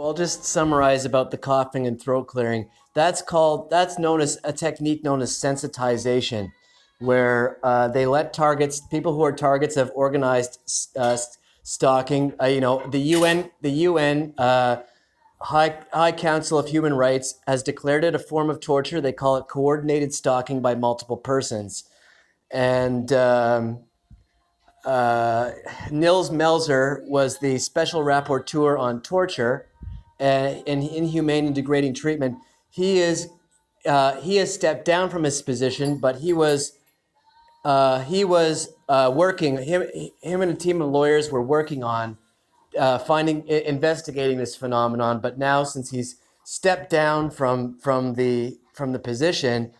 I'll just summarize about the coughing and throat clearing. That's known as a technique known as sensitization, where they let people who are targets of organized stalking. The UN High Council of Human Rights has declared it a form of torture. They call it coordinated stalking by multiple persons. And Nils Melzer was the special rapporteur on torture and inhumane and degrading treatment. He has stepped down from his position, but he was working. Him and a team of lawyers were working on investigating this phenomenon. But now, since he's stepped down from the position,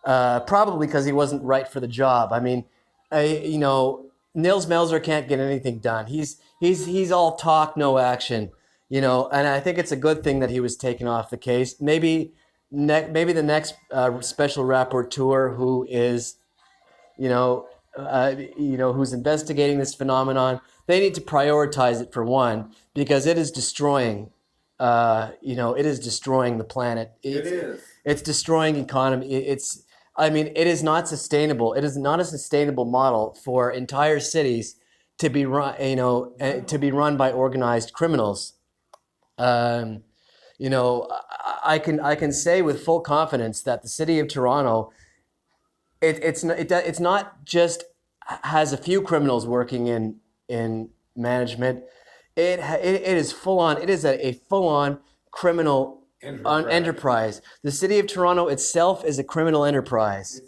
probably because he wasn't right for the job. I mean, Nils Melzer can't get anything done. He's all talk, no action. And I think it's a good thing that he was taken off the case. Maybe the next special rapporteur who is, who's investigating this phenomenon, they need to prioritize it for one, because it is destroying. It is destroying the planet. It's destroying economy. It is not sustainable. It is not a sustainable model for entire cities to be run, by organized criminals. I can say with full confidence that the city of Toronto, it's not just has a few criminals working in management. It is full on. It is a full on criminal enterprise. The city of Toronto itself is a criminal enterprise.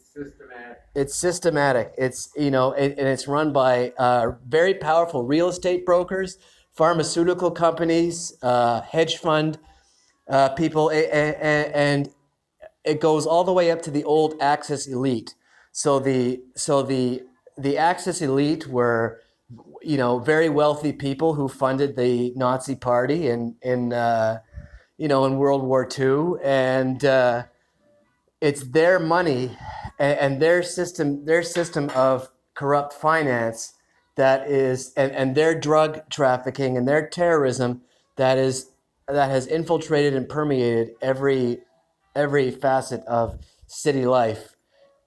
It's systematic. It's and it's run by very powerful real estate brokers, pharmaceutical companies, hedge fund people, and it goes all the way up to the old Axis elite. So the Axis elite were very wealthy people who funded the Nazi Party in World War II, and it's their money and their system of corrupt finance that is, and their drug trafficking and their terrorism that has infiltrated and permeated every facet of city life,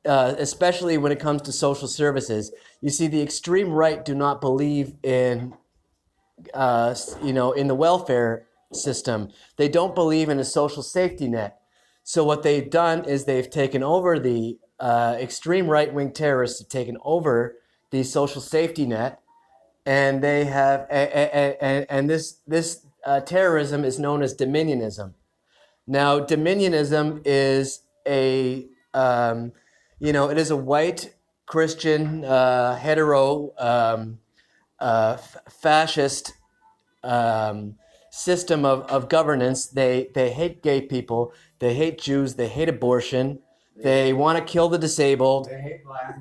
especially when it comes to social services. You see, the extreme right do not believe in in the welfare system. They don't believe in a social safety net. So what they've done is they've taken over the extreme right-wing terrorists have taken over the social safety net, and they have and this terrorism is known as dominionism. Now, dominionism is it is a white Christian hetero fascist system of governance. They hate gay people. They hate Jews. They hate abortion. They want to kill the disabled.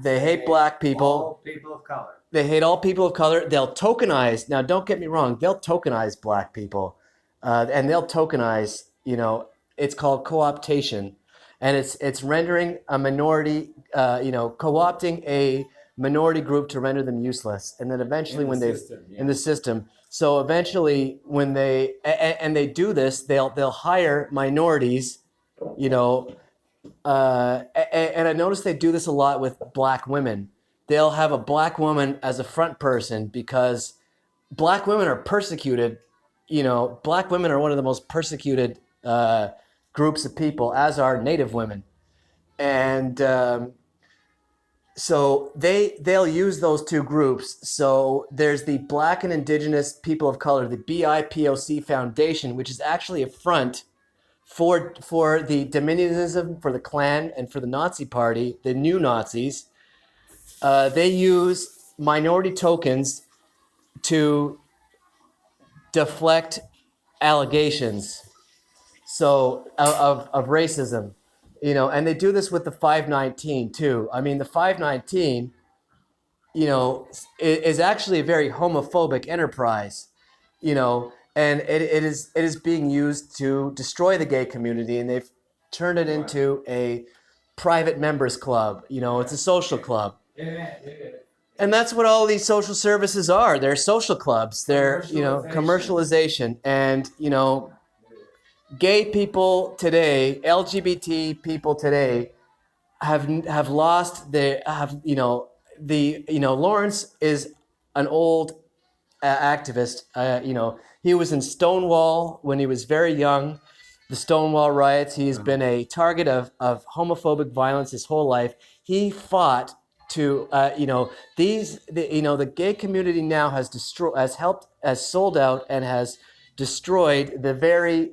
They hate black people. All people of color. They hate all people of color. They'll tokenize. Now, don't get me wrong. They'll tokenize black people, and they'll tokenize. It's called co-optation, and it's rendering a minority. Co-opting a minority group to render them useless, and then eventually in the system. So eventually, when they do this, they'll hire minorities, and I noticed they do this a lot with black women. They'll have a black woman as a front person because black women are persecuted. Black women are one of the most persecuted groups of people, as are Native women, and so they'll use those two groups. So there's the Black and Indigenous People of Color, the BIPOC Foundation, which is actually a front for the dominionism, for the Klan, and for the Nazi Party, the new Nazis. They use minority tokens to deflect allegations of racism. And they do this with the 519 too. I mean, the 519, is actually a very homophobic enterprise, and it is being used to destroy the gay community, and they've turned it into a private members club. It's a social club. And that's what all these social services are. They're social clubs. They're, commercialization. And, gay people today, LGBT people today, have lost their have Lawrence is an old activist. He was in Stonewall when he was very young, the Stonewall riots. He's been a target of homophobic violence his whole life. He fought to, the gay community now has sold out and has destroyed the very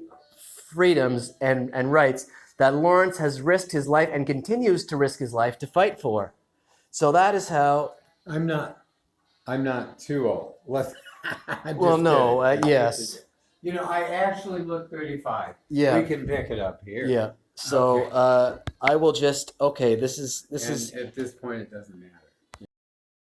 freedoms and rights that Lawrence has risked his life and continues to risk his life to fight for. So that is how. I'm not too old. I'm Well, just no, kidding. yes. I actually look 35. Yeah. We can pick it up here. Yeah. So Okay. I will just. Okay. This is. And at this point, it doesn't matter.